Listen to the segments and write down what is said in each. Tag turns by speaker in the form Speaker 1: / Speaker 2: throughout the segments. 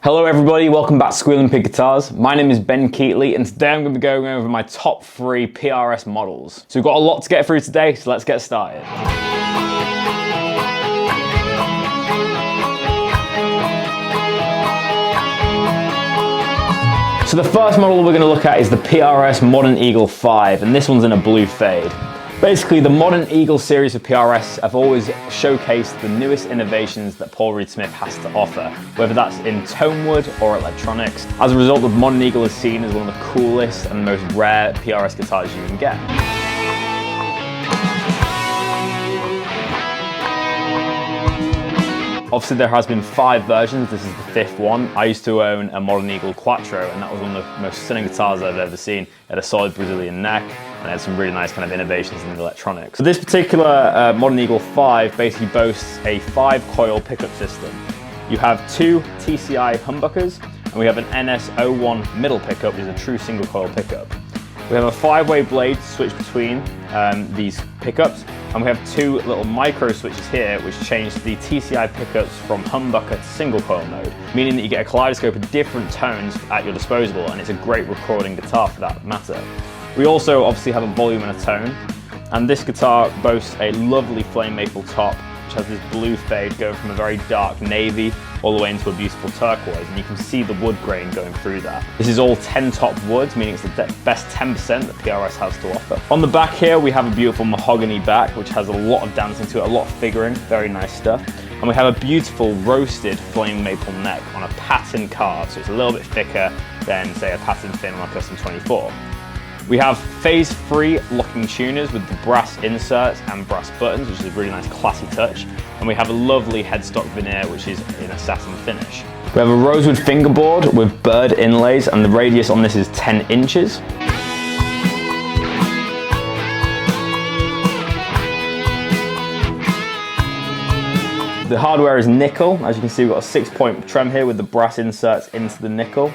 Speaker 1: Hello everybody, welcome back to Squealing Pig Guitars. My name is Ben Keatley and today I'm going to be going over my top 3 PRS models. So we've got a lot to get through today, so let's get started. So the first model we're going to look at is the PRS Modern Eagle 5, and this one's in a blue fade. Basically, the Modern Eagle series of PRS have always showcased the newest innovations that Paul Reed Smith has to offer, whether that's in tone wood or electronics. As a result, the Modern Eagle is seen as one of the coolest and most rare PRS guitars you can get. Obviously there has been 5 versions, this is the 5th one. I used to own a Modern Eagle Quattro and that was one of the most stunning guitars I've ever seen. It had a solid Brazilian neck and it had some really nice kind of innovations in the electronics. So this particular Modern Eagle 5 basically boasts a 5-coil pickup system. You have 2 TCI humbuckers and we have an NS01 middle pickup, which is a true single coil pickup. We have a 5-way blade to switch between these pickups, and we have 2 little micro switches here which change the TCI pickups from humbucker to single coil mode, meaning that you get a kaleidoscope of different tones at your disposal, and it's a great recording guitar for that matter. We also obviously have a volume and a tone, and this guitar boasts a lovely flame maple top which has this blue fade going from a very dark navy all the way into a beautiful turquoise, and you can see the wood grain going through that. This is all 10 top wood, meaning it's the best 10% that PRS has to offer. On the back here we have a beautiful mahogany back which has a lot of dancing to it, a lot of figuring, very nice stuff. And we have a beautiful roasted flame maple neck on a pattern carve, so it's a little bit thicker than say a pattern fin on a Custom 24. We have phase-free locking tuners with the brass inserts and brass buttons, which is a really nice classy touch. And we have a lovely headstock veneer, which is in a satin finish. We have a rosewood fingerboard with bird inlays, and the radius on this is 10 inches. The hardware is nickel. As you can see, we've got a 6-point trem here with the brass inserts into the nickel.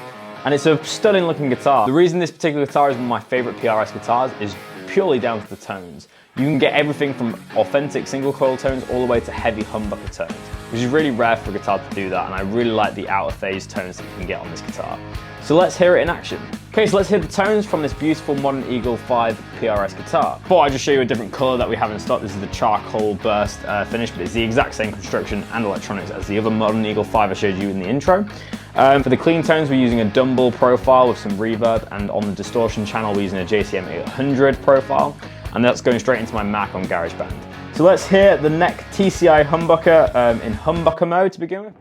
Speaker 1: And it's a stunning looking guitar. The reason this particular guitar is one of my favorite PRS guitars is purely down to the tones. You can get everything from authentic single coil tones all the way to heavy humbucker tones, which is really rare for a guitar to do that, and I really like the outer phase tones that you can get on this guitar. So let's hear it in action. Okay, so let's hear the tones from this beautiful Modern Eagle 5 PRS guitar. Before I just show you a different color that we have in stock, this is the charcoal burst finish, but it's the exact same construction and electronics as the other Modern Eagle 5 I showed you in the intro. For the clean tones, we're using a Dumble profile with some reverb, and on the distortion channel, we're using a JCM 800 profile, and that's going straight into my Mac on GarageBand. So let's hear the neck TCI humbucker in humbucker mode to begin with.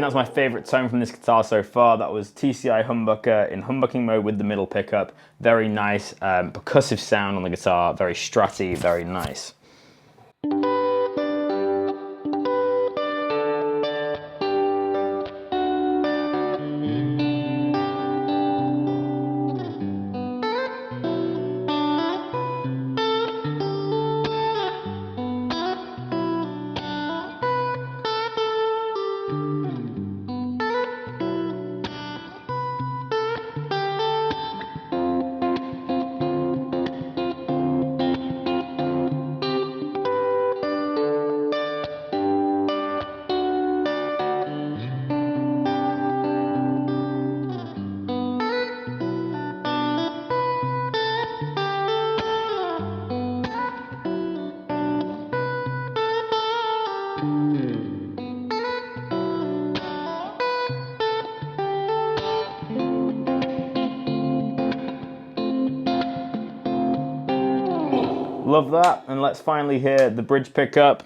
Speaker 1: think that's my favorite tone from this guitar so far. That was TCI humbucker in humbucking mode with the middle pickup. Very nice percussive sound on the guitar, very stratty, very nice. Love that, and let's finally hear the bridge pickup.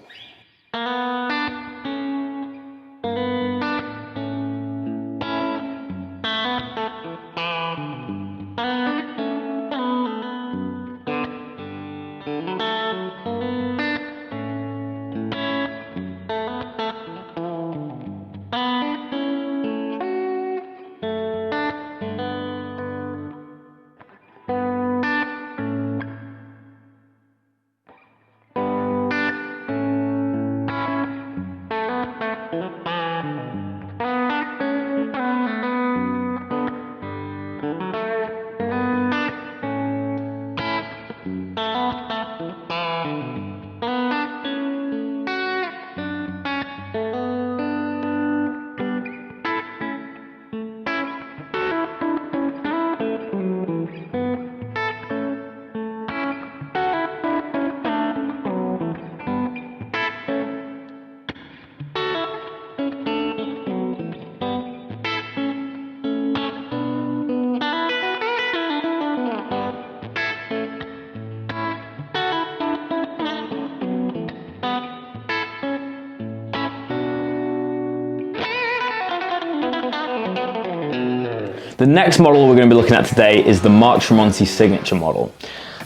Speaker 1: The next model we're going to be looking at today is the Mark Tremonti signature model.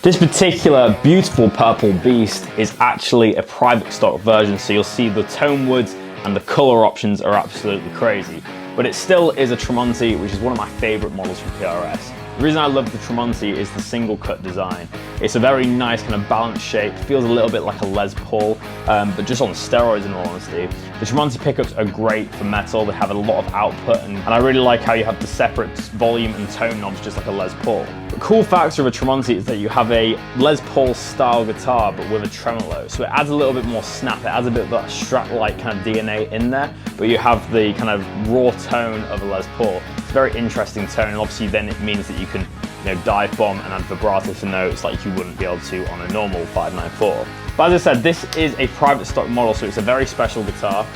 Speaker 1: This particular beautiful purple beast is actually a private stock version, so you'll see the tone woods and the color options are absolutely crazy. But it still is a Tremonti, which is one of my favorite models from PRS. The reason I love the Tremonti is the single cut design. It's a very nice kind of balanced shape, feels a little bit like a Les Paul, but just on steroids in all honesty. The Tremonti pickups are great for metal, they have a lot of output, and I really like how you have the separate volume and tone knobs just like a Les Paul. The cool factor of a Tremonti is that you have a Les Paul style guitar but with a tremolo, so it adds a little bit more snap, it adds a bit of that Strat-like kind of DNA in there, but you have the kind of raw tone of a Les Paul. It's a very interesting tone, and obviously then it means that you can dive bomb and add vibrato to notes like you wouldn't be able to on a normal 594. But as I said, this is a private stock model, so it's a very special guitar.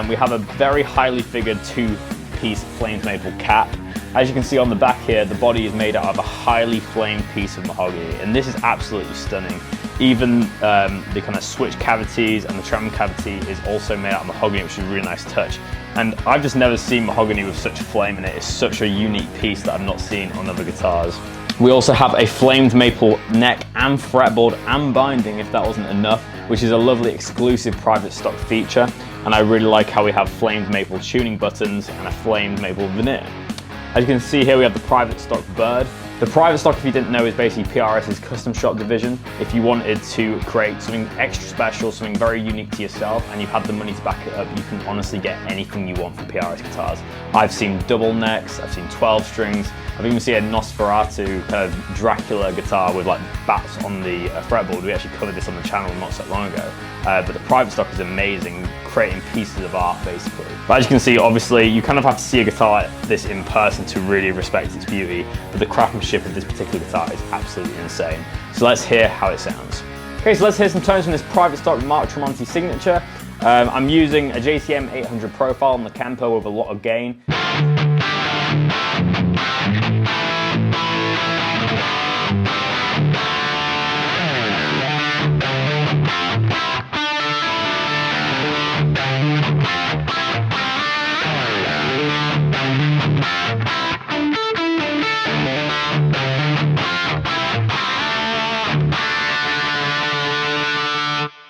Speaker 1: We have a very highly figured two-piece flamed maple cap. As you can see on the back here, the body is made out of a highly flamed piece of mahogany, and this is absolutely stunning. Even the kind of switch cavities and the trem cavity is also made out of mahogany, which is a really nice touch. And I've just never seen mahogany with such flame in it. It's such a unique piece that I've not seen on other guitars. We also have a flamed maple neck and fretboard and binding, if that wasn't enough, which is a lovely exclusive private stock feature. And I really like how we have flamed maple tuning buttons and a flamed maple veneer. As you can see here, we have the private stock bird. The private stock, if you didn't know, is basically PRS's custom shop division. If you wanted to create something extra special, something very unique to yourself, and you had the money to back it up, you can honestly get anything you want from PRS guitars. I've seen double necks, I've seen 12 strings, I've even seen a Nosferatu kind of Dracula guitar with like bats on the fretboard. We actually covered this on the channel not so long ago. But the private stock is amazing, creating pieces of art basically. But as you can see, obviously you kind of have to see a guitar like this in person to really respect its beauty, but the craftsmanship of this particular guitar is absolutely insane. So let's hear how it sounds. Okay, so let's hear some tones from this private stock Mark Tremonti signature. I'm using a JCM 800 profile on the Kemper with a lot of gain.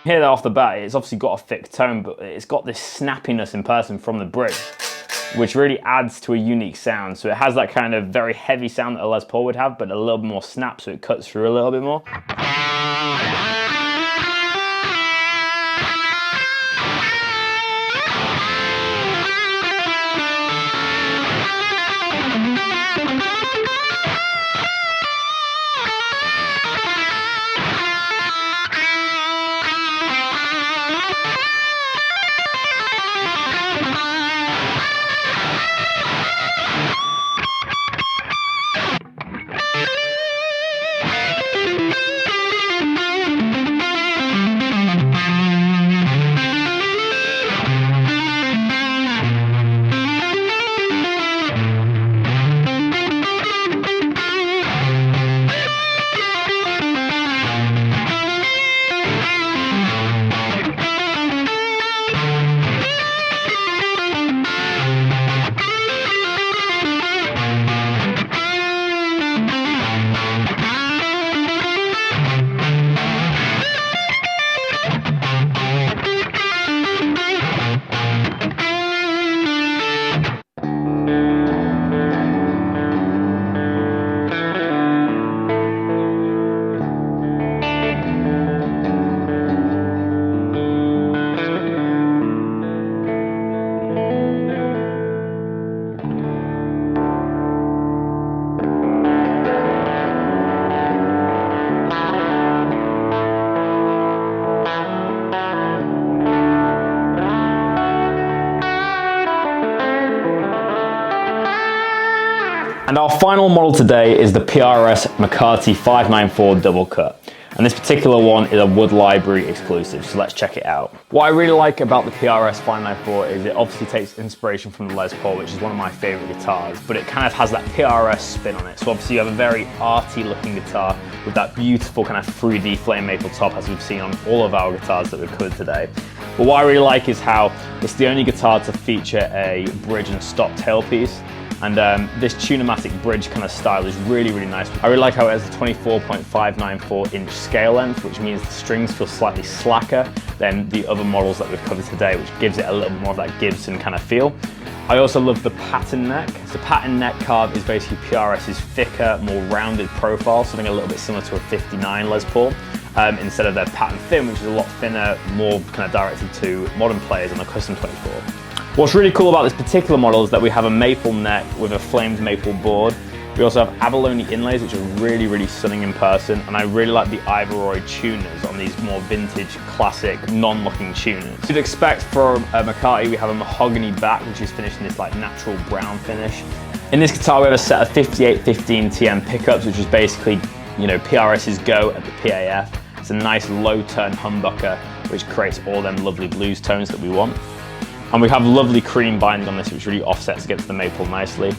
Speaker 1: Hear that off the bat, it's obviously got a thick tone, but it's got this snappiness in person from the bridge, which really adds to a unique sound. So it has that kind of very heavy sound that a Les Paul would have, but a little bit more snap, so it cuts through a little bit more. And our final model today is the PRS McCarty 594 double cut. And this particular one is a Wood Library exclusive, so let's check it out. What I really like about the PRS 594 is it obviously takes inspiration from the Les Paul, which is one of my favorite guitars, but it kind of has that PRS spin on it. So obviously you have a very arty looking guitar with that beautiful kind of 3D flame maple top, as we've seen on all of our guitars that we've covered today. But what I really like is how it's the only guitar to feature a bridge and stop tailpiece. And this Tune-o-matic bridge kind of style is really, really nice. I really like how it has a 24.594 inch scale length, which means the strings feel slightly slacker than the other models that we've covered today, which gives it a little bit more of that Gibson kind of feel. I also love the pattern neck. So pattern neck carve is basically PRS's thicker, more rounded profile, something a little bit similar to a 59 Les Paul, instead of their pattern thin, which is a lot thinner, more kind of directed to modern players on a custom 24. What's really cool about this particular model is that we have a maple neck with a flamed maple board. We also have abalone inlays, which are really, really stunning in person, and I really like the Ivoroy tuners on these more vintage, classic, non-locking tuners. You'd expect for a McCarty, we have a mahogany back, which is finished in this like natural brown finish. In this guitar, we have a set of 5815 TM pickups, which is basically, you know, PRS's go at the PAF. It's a nice low turn humbucker, which creates all them lovely blues tones that we want. And we have lovely cream binding on this, which really offsets against the maple nicely.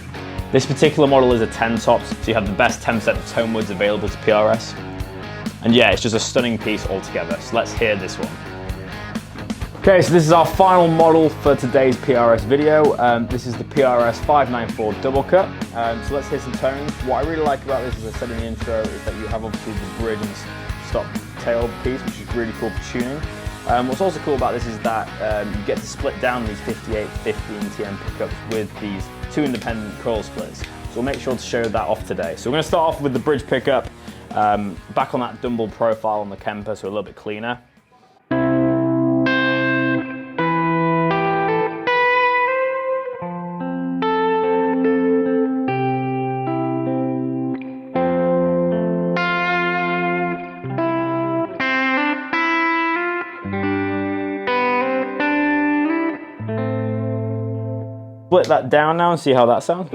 Speaker 1: This particular model is a 10 tops, so you have the best 10% of tone woods available to PRS. And yeah, it's just a stunning piece altogether. So let's hear this one. Okay, so this is our final model for today's PRS video. This is the PRS 594 double cut. So let's hear some tones. What I really like about this, as I said in the intro, is that you have obviously the bridge and stop tail piece, which is really cool for tuning. What's also cool about this is that you get to split down these 5815 TM pickups with these two independent coil splits. So we'll make sure to show that off today. So we're going to start off with the bridge pickup, back on that Dumble profile on the Kemper, so a little bit cleaner. Split that down now and see how that sounds.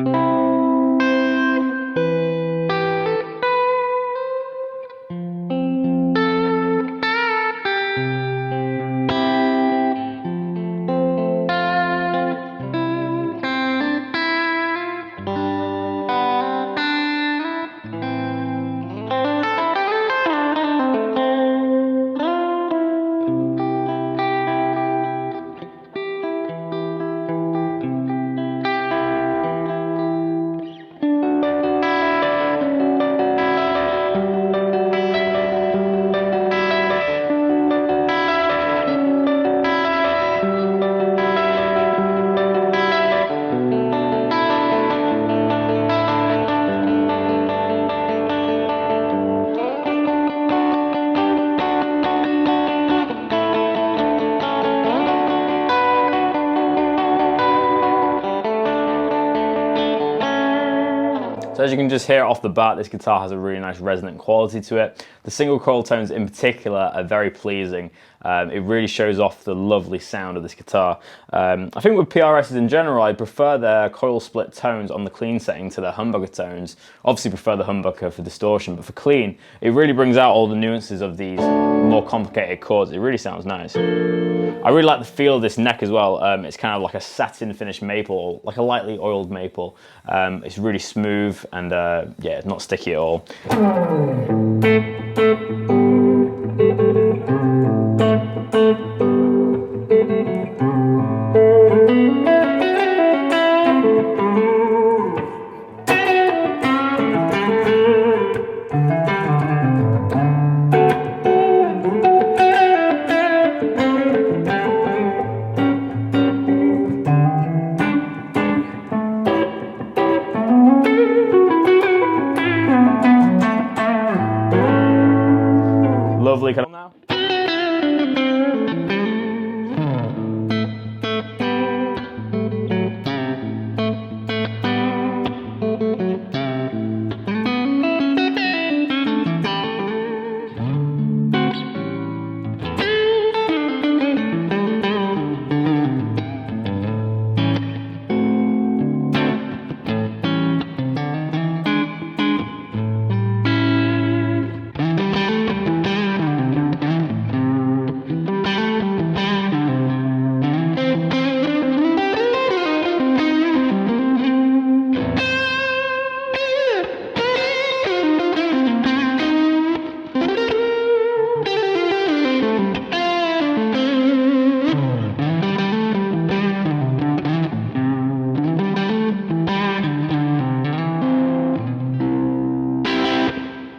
Speaker 1: So as you can just hear off the bat, this guitar has a really nice resonant quality to it. The single coil tones in particular are very pleasing. It really shows off the lovely sound of this guitar. I think with PRSs in general, I prefer their coil split tones on the clean setting to their humbucker tones. Obviously prefer the humbucker for distortion, but for clean, it really brings out all the nuances of these more complicated chords. It really sounds nice. I really like the feel of this neck as well. It's kind of like a satin finished maple, like a lightly oiled maple. It's really smooth and yeah, it's not sticky at all. Lovely kind of now.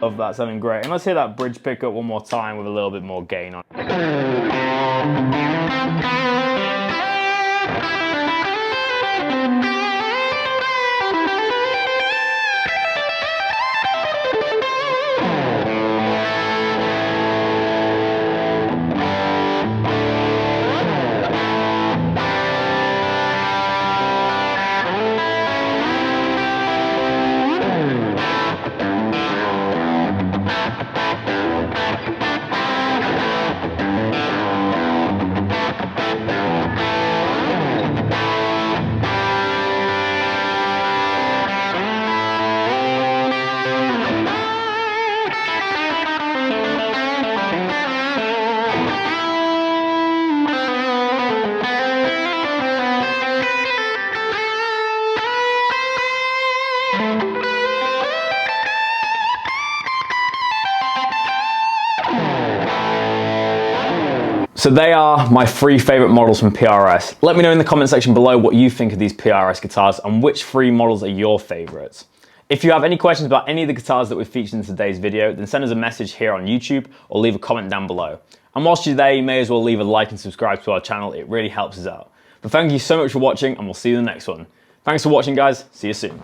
Speaker 1: Love that, sounding great. And let's hear that bridge pickup one more time with a little bit more gain on it. So they are my 3 favorite models from PRS. Let me know in the comment section below what you think of these PRS guitars and which 3 models are your favorites. If you have any questions about any of the guitars that we've featured in today's video, then send us a message here on YouTube or leave a comment down below. And whilst you're there, you may as well leave a like and subscribe to our channel. It really helps us out. But thank you so much for watching, and we'll see you in the next one. Thanks for watching, guys. See you soon.